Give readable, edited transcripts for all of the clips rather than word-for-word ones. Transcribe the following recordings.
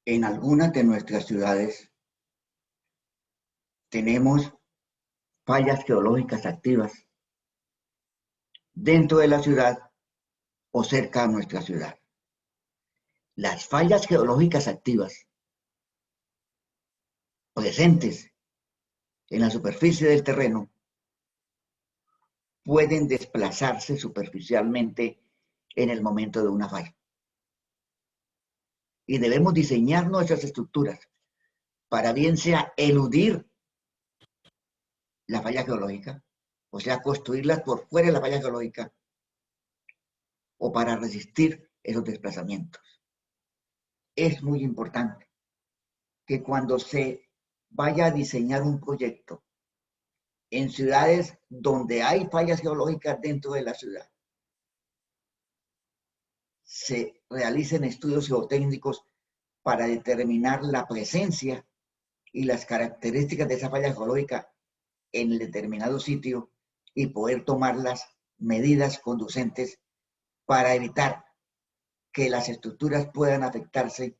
En algunas de nuestras ciudades tenemos fallas geológicas activas dentro de la ciudad o cerca de nuestra ciudad. Las fallas geológicas activas presentes en la superficie del terreno pueden desplazarse superficialmente en el momento de una falla. Y debemos diseñar nuestras estructuras para bien sea eludir la falla geológica, o sea, construirlas por fuera de la falla geológica, o para resistir esos desplazamientos. Es muy importante que cuando se vaya a diseñar un proyecto en ciudades donde hay fallas geológicas dentro de la ciudad, se realicen estudios geotécnicos para determinar la presencia y las características de esa falla geológica en el determinado sitio y poder tomar las medidas conducentes para evitar que las estructuras puedan afectarse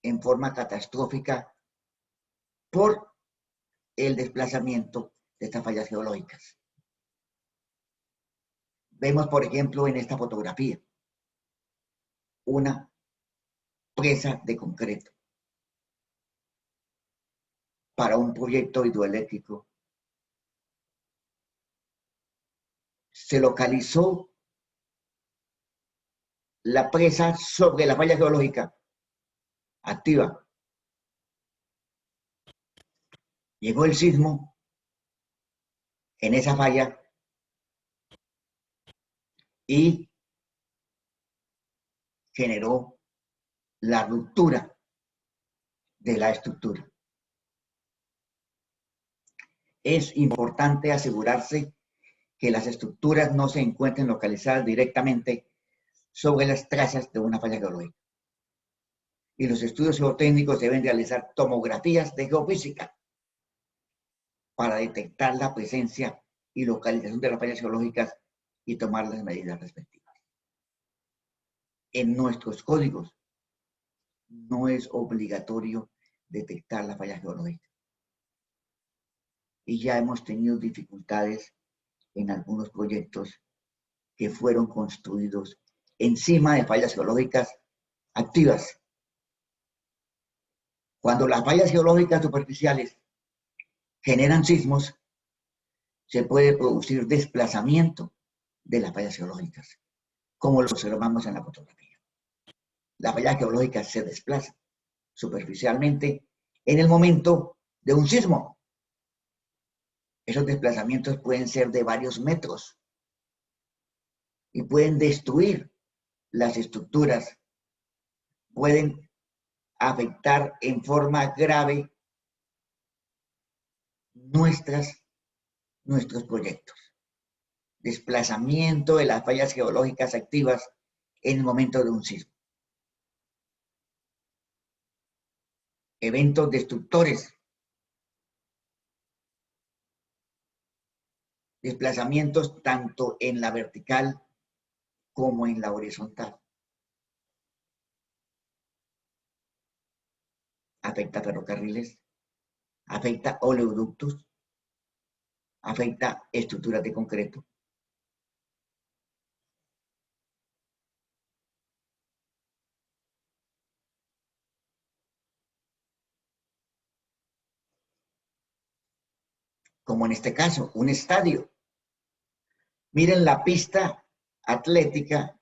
en forma catastrófica por el desplazamiento de estas fallas geológicas. Vemos, por ejemplo, en esta fotografía, una presa de concreto para un proyecto hidroeléctrico. Se localizó la presa sobre la falla geológica activa. Llegó el sismo en esa falla y generó la ruptura de la estructura. Es importante asegurarse que las estructuras no se encuentren localizadas directamente sobre las trazas de una falla geológica. Y los estudios geotécnicos deben realizar tomografías de geofísica para detectar la presencia y localización de las fallas geológicas y tomar las medidas respectivas. En nuestros códigos no es obligatorio detectar la falla geológica. Y ya hemos tenido dificultades en algunos proyectos que fueron construidos encima de fallas geológicas activas. Cuando las fallas geológicas superficiales generan sismos, se puede producir desplazamiento de las fallas geológicas, como lo observamos en la fotografía. La falla geológica se desplaza superficialmente en el momento de un sismo. Esos desplazamientos pueden ser de varios metros y pueden destruir las estructuras, pueden afectar en forma grave nuestros proyectos. Desplazamiento de las fallas geológicas activas en el momento de un sismo. Eventos destructores. Desplazamientos tanto en la vertical como en la horizontal. Afecta ferrocarriles, afecta oleoductos, afecta estructuras de concreto. Como en este caso, un estadio. Miren la pista atlética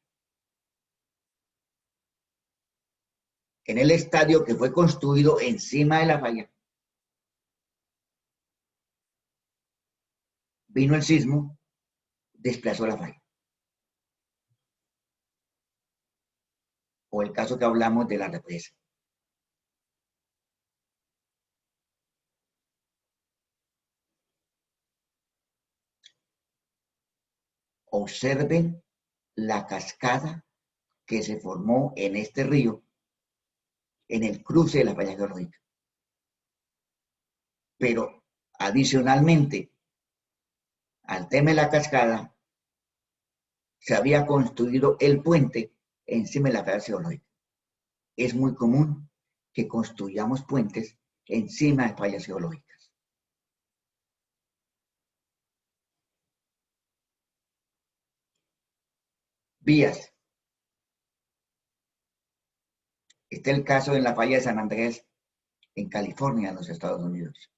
en el estadio que fue construido encima de la falla. Vino el sismo, desplazó la falla. O el caso que hablamos de la represa. Observen la cascada que se formó en este río, en el cruce de la falla geológica. Pero adicionalmente, al tema de la cascada, se había construido el puente encima de la falla geológica. Es muy común que construyamos puentes encima de fallas geológicas. Vías. Este es el caso en la falla de San Andrés, en California, en los Estados Unidos.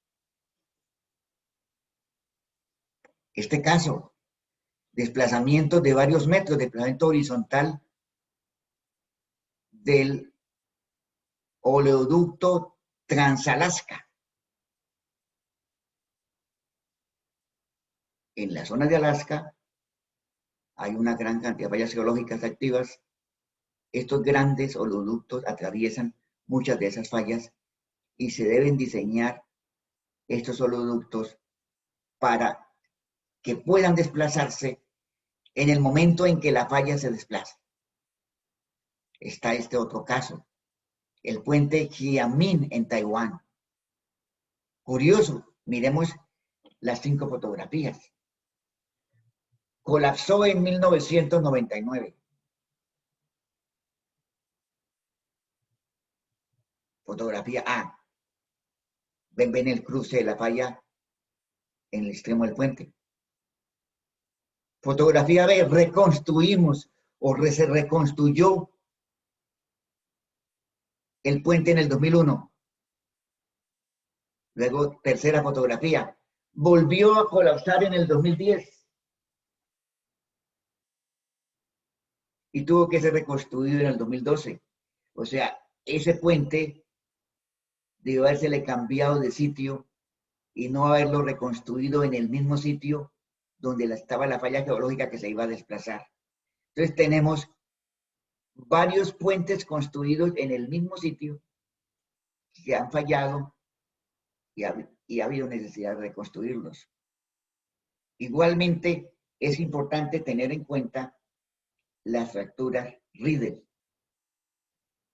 Este caso, desplazamiento de varios metros, desplazamiento horizontal del oleoducto Trans-Alaska. En la zona de Alaska hay una gran cantidad de fallas geológicas activas. Estos grandes oleoductos atraviesan muchas de esas fallas y se deben diseñar estos oleoductos para que puedan desplazarse en el momento en que la falla se desplaza. Está este otro caso, el puente Jiamin en Taiwán. Curioso, miremos las 5 fotografías. Colapsó en 1999. Fotografía A. Ven el cruce de la falla en el extremo del puente. Fotografía B. Reconstruimos se reconstruyó el puente en el 2001. Luego, tercera fotografía. Volvió a colapsar en el 2010. Y tuvo que ser reconstruido en el 2012. O sea, ese puente debió habérsele cambiado de sitio y no haberlo reconstruido en el mismo sitio donde estaba la falla geológica que se iba a desplazar. Entonces tenemos varios puentes construidos en el mismo sitio que han fallado y ha habido necesidad de reconstruirlos. Igualmente, es importante tener en cuenta las fracturas Riedel.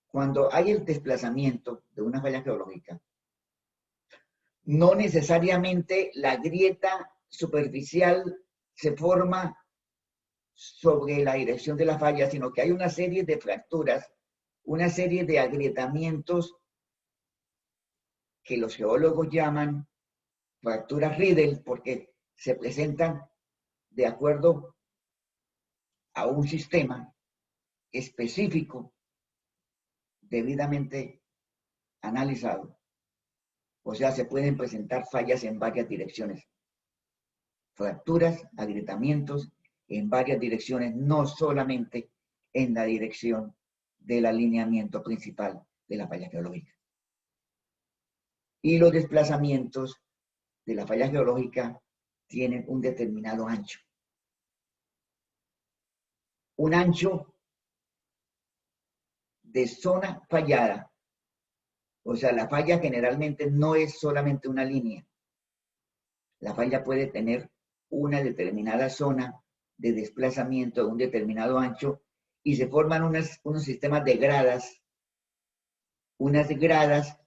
Cuando hay el desplazamiento de una falla geológica, no necesariamente la grieta superficial se forma sobre la dirección de la falla, sino que hay una serie de fracturas, una serie de agrietamientos que los geólogos llaman fracturas Riedel, porque se presentan de acuerdo a un sistema específico debidamente analizado. O sea, se pueden presentar fallas en varias direcciones. Fracturas, agrietamientos en varias direcciones, no solamente en la dirección del alineamiento principal de la falla geológica. Y los desplazamientos de la falla geológica tienen un determinado ancho. Un ancho de zona fallada. O sea, la falla generalmente no es solamente una línea. La falla puede tener una determinada zona de desplazamiento de un determinado ancho y se forman unos sistemas de gradas, unas gradas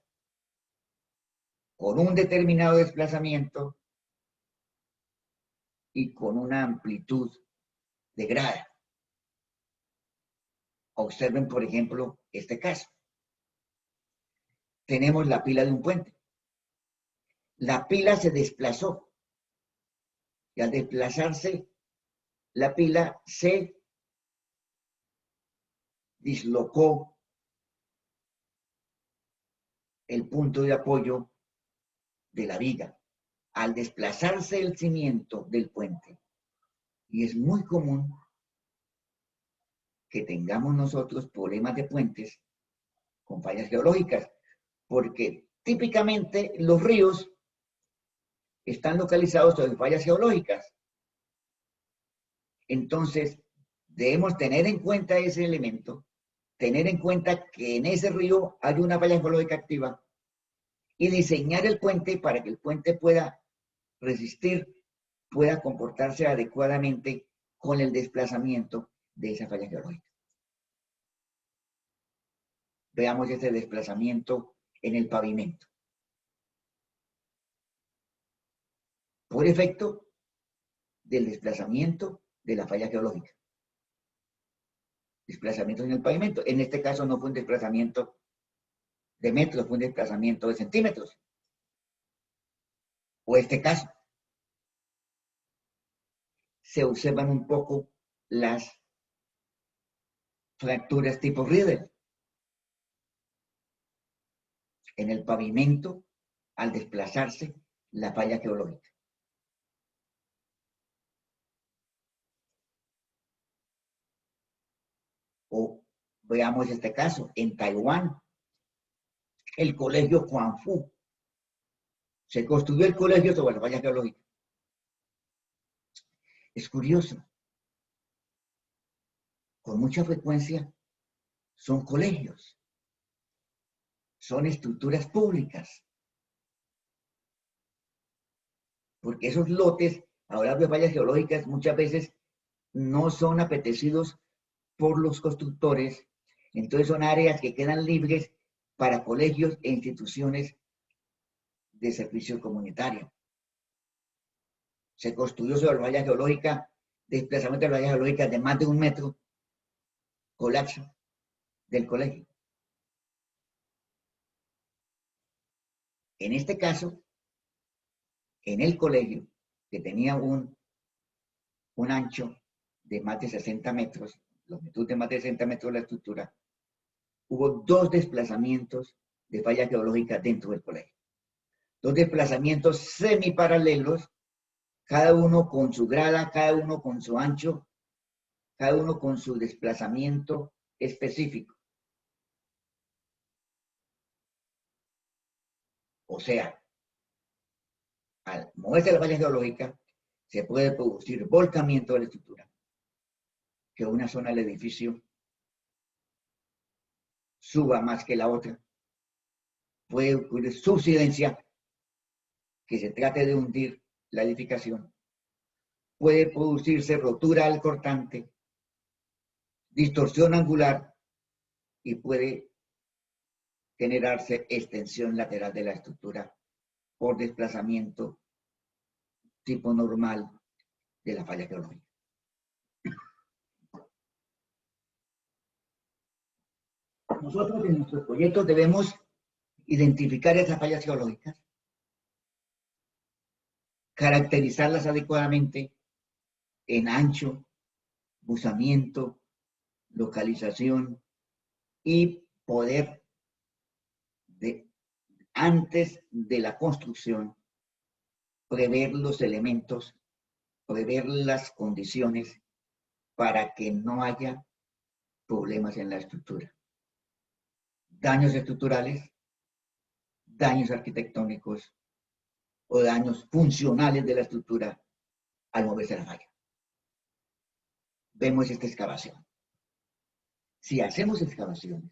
con un determinado desplazamiento y con una amplitud de grada. Observen, por ejemplo, este caso. Tenemos la pila de un puente. La pila se desplazó y al desplazarse la pila se dislocó el punto de apoyo de la viga al desplazarse el cimiento del puente. Y es muy común que tengamos nosotros problemas de puentes con fallas geológicas, porque típicamente los ríos están localizados sobre fallas geológicas. Entonces, debemos tener en cuenta ese elemento, tener en cuenta que en ese río hay una falla geológica activa y diseñar el puente para que el puente pueda resistir, pueda comportarse adecuadamente con el desplazamiento de esa falla geológica. Veamos ese desplazamiento en el pavimento. Por efecto del desplazamiento de la falla geológica. Desplazamiento en el pavimento. En este caso no fue un desplazamiento de metros, fue un desplazamiento de centímetros. O este caso, se observan un poco las fracturas tipo Riedel en el pavimento al desplazarse la falla geológica. O veamos este caso, en Taiwán, el colegio Huangfu. Se construyó el colegio sobre la falla geológica. Es curioso. Con mucha frecuencia son colegios, son estructuras públicas. Porque esos lotes, ahora de fallas geológicas, muchas veces no son apetecidos por los constructores. Entonces son áreas que quedan libres para colegios e instituciones de servicio comunitario. Se construyó sobre la falla geológica, desplazamiento de la falla geológica de más de 1 metro, colapso del colegio. En este caso, en el colegio, que tenía un ancho de más de 60 metros, longitud de más de 60 metros de la estructura, hubo 2 desplazamientos de falla geológica dentro del colegio. 2 desplazamientos semiparalelos, cada uno con su grada, cada uno con su ancho, cada uno con su desplazamiento específico. O sea, al moverse la falla geológica, se puede producir volcamiento de la estructura, que una zona del edificio suba más que la otra. Puede ocurrir subsidencia, que se trate de hundir la edificación. Puede producirse rotura al cortante, distorsión angular y puede generarse extensión lateral de la estructura por desplazamiento tipo normal de la falla geológica. Nosotros en nuestros proyectos debemos identificar esas fallas geológicas, caracterizarlas adecuadamente en ancho, buzamiento, localización y poder, antes de la construcción, prever los elementos, prever las condiciones para que no haya problemas en la estructura. Daños estructurales, daños arquitectónicos o daños funcionales de la estructura al moverse la falla. Vemos esta excavación. Si hacemos excavaciones,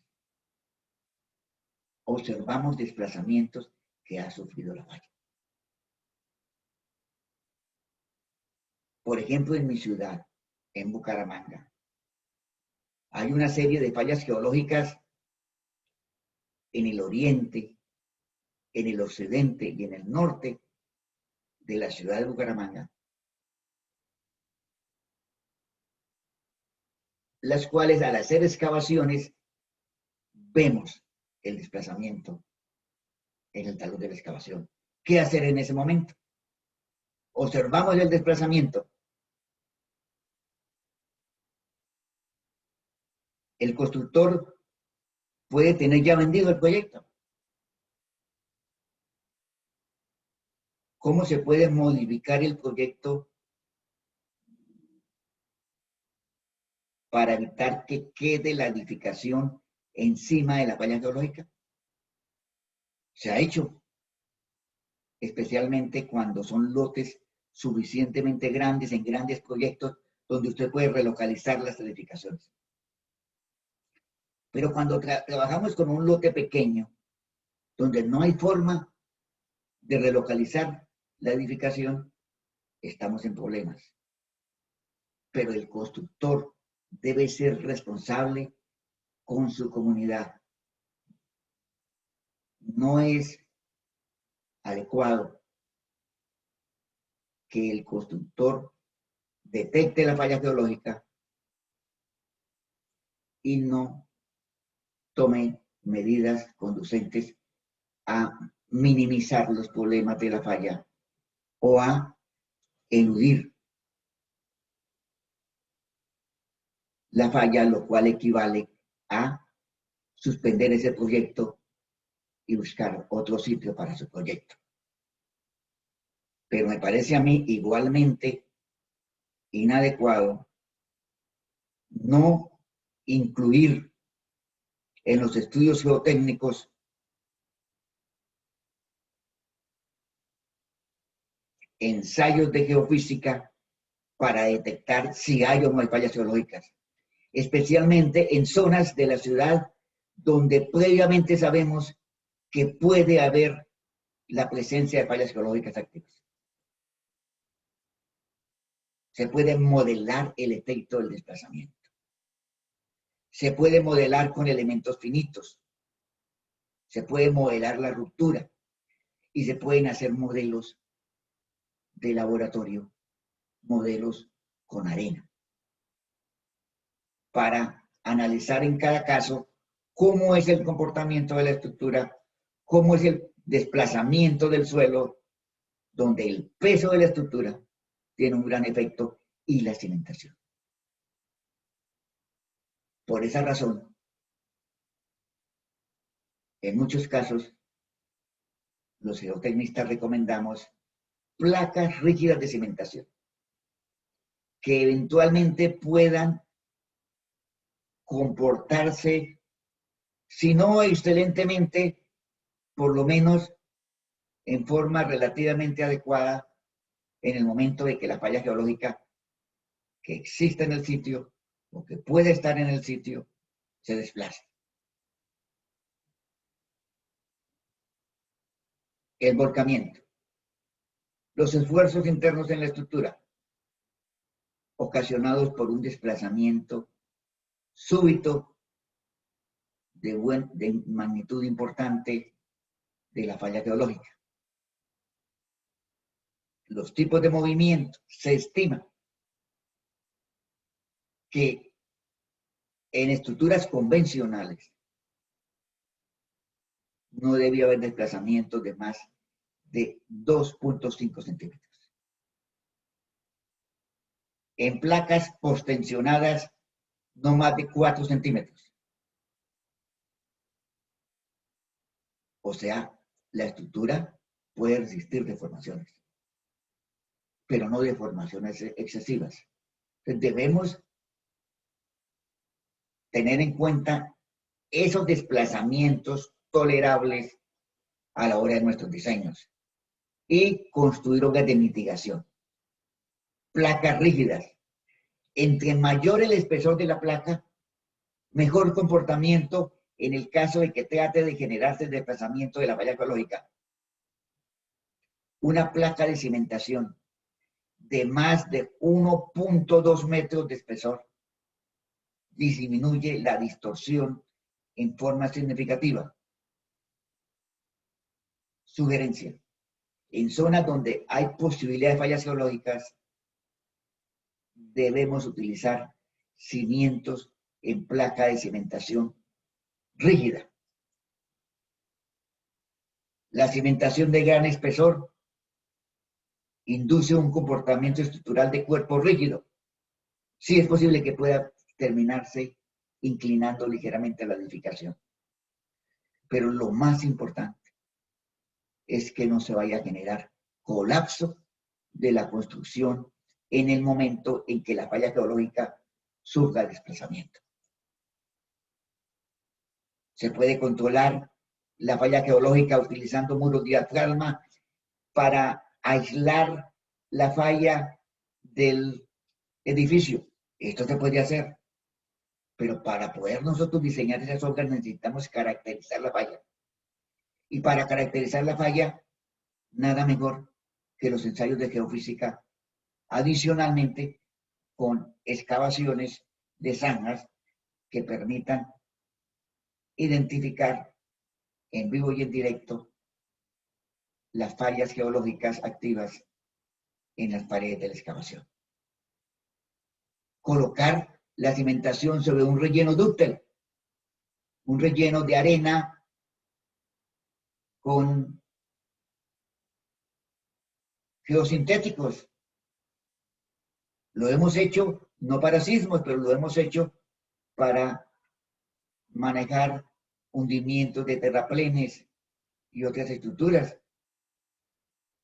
observamos desplazamientos que ha sufrido la falla. Por ejemplo, en mi ciudad, en Bucaramanga, hay una serie de fallas geológicas en el oriente, en el occidente y en el norte de la ciudad de Bucaramanga, las cuales al hacer excavaciones vemos el desplazamiento en el talud de la excavación. ¿Qué hacer en ese momento? Observamos el desplazamiento. El constructor puede tener ya vendido el proyecto. ¿Cómo se puede modificar el proyecto para evitar que quede la edificación encima de la falla geológica? Se ha hecho, especialmente cuando son lotes suficientemente grandes, en grandes proyectos, donde usted puede relocalizar las edificaciones. Pero cuando trabajamos con un lote pequeño, donde no hay forma de relocalizar la edificación, estamos en problemas. Pero el constructor debe ser responsable con su comunidad. No es adecuado que el constructor detecte la falla geológica y no tome medidas conducentes a minimizar los problemas de la falla o a eludir la falla, lo cual equivale a suspender ese proyecto y buscar otro sitio para su proyecto. Pero me parece a mí igualmente inadecuado no incluir en los estudios geotécnicos ensayos de geofísica para detectar si hay o no hay fallas geológicas, especialmente en zonas de la ciudad donde previamente sabemos que puede haber la presencia de fallas geológicas activas. Se puede modelar el efecto del desplazamiento. Se puede modelar con elementos finitos. Se puede modelar la ruptura. Y se pueden hacer modelos de laboratorio, modelos con arena, para analizar en cada caso cómo es el comportamiento de la estructura, cómo es el desplazamiento del suelo, donde el peso de la estructura tiene un gran efecto, y la cimentación. Por esa razón, en muchos casos, los geotecnistas recomendamos placas rígidas de cimentación, que eventualmente puedan comportarse, si no excelentemente, por lo menos en forma relativamente adecuada en el momento de que la falla geológica que existe en el sitio o que puede estar en el sitio se desplace. El volcamiento. Los esfuerzos internos en la estructura ocasionados por un desplazamiento súbito de magnitud importante de la falla geológica. Los tipos de movimiento. Se estima que en estructuras convencionales no debía haber desplazamientos de más de 2.5 centímetros. En placas postensionadas, no más de 4 centímetros. O sea, la estructura puede resistir deformaciones, pero no deformaciones excesivas. Entonces debemos tener en cuenta esos desplazamientos tolerables a la hora de nuestros diseños y construir obras de mitigación. Placas rígidas. Entre mayor el espesor de la placa, mejor comportamiento en el caso de que trate de generarse el desplazamiento de la falla geológica. Una placa de cimentación de más de 1.2 metros de espesor disminuye la distorsión en forma significativa. Sugerencia. En zonas donde hay posibilidad de fallas geológicas, debemos utilizar cimientos en placa de cimentación rígida. La cimentación de gran espesor induce un comportamiento estructural de cuerpo rígido. Sí es posible que pueda terminarse inclinando ligeramente la edificación. Pero lo más importante es que no se vaya a generar colapso de la construcción en el momento en que la falla geológica surja el desplazamiento. Se puede controlar la falla geológica utilizando muros diafragma para aislar la falla del edificio. Esto se puede hacer, pero para poder nosotros diseñar esas obras necesitamos caracterizar la falla. Y para caracterizar la falla, nada mejor que los ensayos de geofísica, adicionalmente con excavaciones de zanjas que permitan identificar en vivo y en directo las fallas geológicas activas en las paredes de la excavación. Colocar la cimentación sobre un relleno dúctil un relleno de arena con geosintéticos. Lo hemos hecho no para sismos, pero lo hemos hecho para manejar hundimientos de terraplenes y otras estructuras.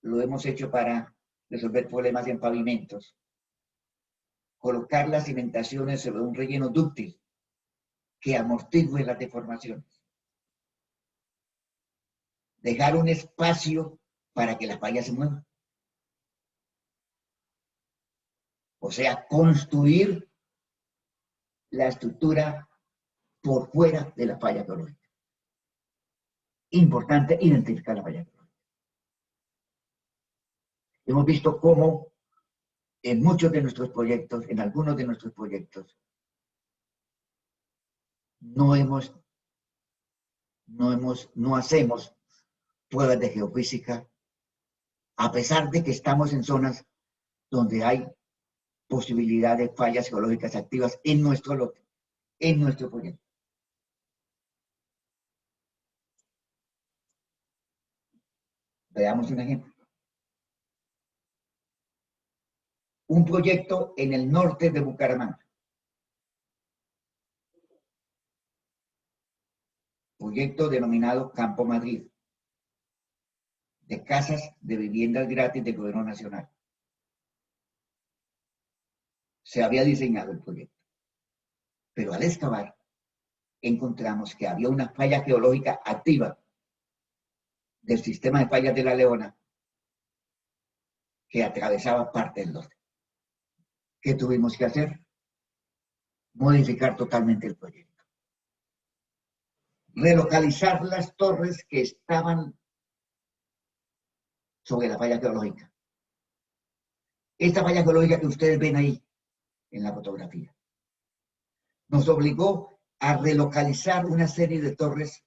Lo hemos hecho para resolver problemas en pavimentos. Colocar las cimentaciones sobre un relleno dúctil que amortigue las deformaciones. Dejar un espacio para que la falla se mueva. O sea, construir la estructura por fuera de la falla geológica. Importante identificar la falla geológica. Hemos visto cómo en muchos de nuestros proyectos, en algunos de nuestros proyectos, no hacemos pruebas de geofísica, a pesar de que estamos en zonas donde hay posibilidad de fallas geológicas activas en nuestro lote, en nuestro proyecto. Veamos un ejemplo. Un proyecto en el norte de Bucaramanga. Proyecto denominado Campo Madrid, de casas de viviendas gratis del gobierno nacional. Se había diseñado el proyecto, pero al excavar encontramos que había una falla geológica activa del sistema de fallas de La Leona que atravesaba parte del norte. ¿Qué tuvimos que hacer? Modificar totalmente el proyecto. Relocalizar las torres que estaban sobre la falla geológica. Esta falla geológica que ustedes ven ahí en la fotografía nos obligó a relocalizar una serie de torres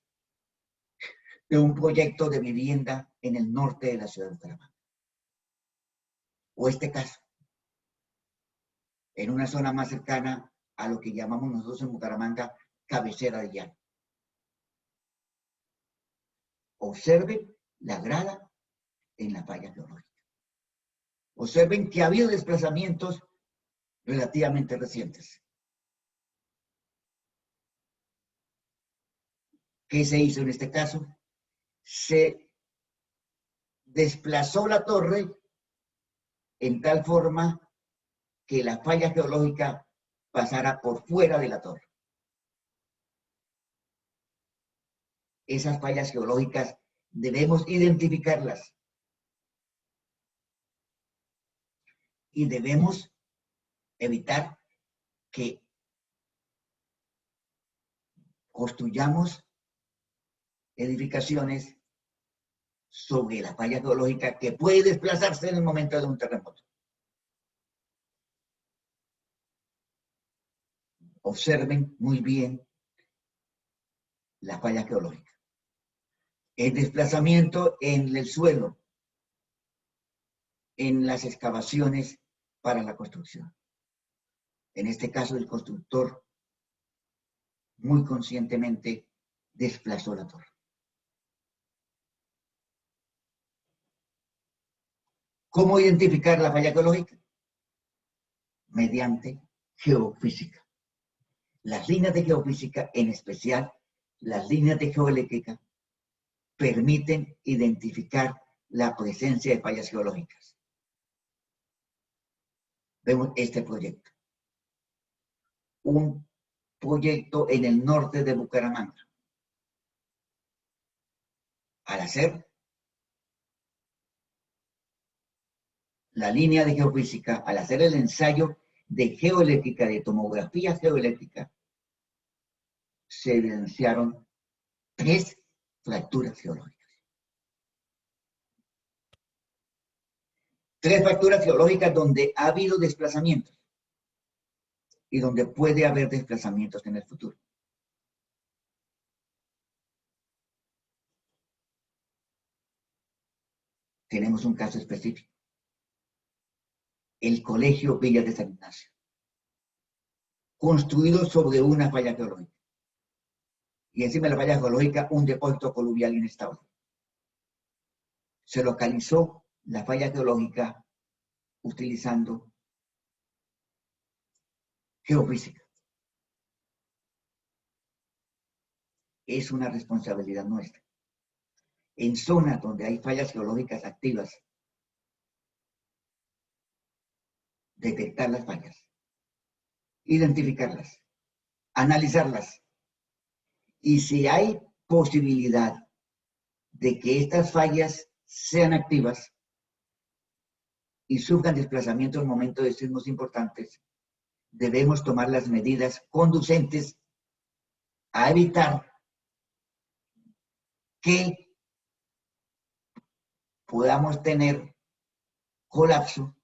de un proyecto de vivienda en el norte de la ciudad de Bucaramanga. O este caso, en una zona más cercana a lo que llamamos nosotros en Bucaramanga cabecera de llano. Observen la grada en la falla geológica. Observen que ha habido desplazamientos relativamente recientes. ¿Qué se hizo en este caso? Se desplazó la torre en tal forma que la falla geológica pasara por fuera de la torre. Esas fallas geológicas debemos identificarlas y debemos evitar que construyamos edificaciones sobre la falla geológica que puede desplazarse en el momento de un terremoto. Observen muy bien la falla geológica. El desplazamiento en el suelo, en las excavaciones para la construcción. En este caso, el constructor muy conscientemente desplazó la torre. ¿Cómo identificar la falla geológica? Mediante geofísica. Las líneas de geofísica, en especial las líneas de geoeléctrica, permiten identificar la presencia de fallas geológicas. Vemos este proyecto. Un proyecto en el norte de Bucaramanga. Al hacer la línea de geofísica, al hacer el ensayo de geoeléctrica, de tomografía geoeléctrica, se evidenciaron 3 fracturas geológicas. 3 fracturas geológicas donde ha habido desplazamientos y donde puede haber desplazamientos en el futuro. Tenemos un caso específico. El Colegio Villa de San Ignacio, construido sobre una falla geológica. y encima de la falla geológica un depósito coluvial inestable. Se localizó la falla geológica utilizando geofísica. Es una responsabilidad nuestra. En zonas donde hay fallas geológicas activas, detectar las fallas, identificarlas, analizarlas. Y si hay posibilidad de que estas fallas sean activas y sufran desplazamiento en momentos de sismos importantes, debemos tomar las medidas conducentes a evitar que podamos tener colapso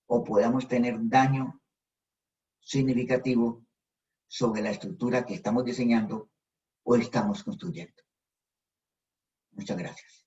o podamos tener daño significativo sobre la estructura que estamos diseñando o estamos construyendo. Muchas gracias.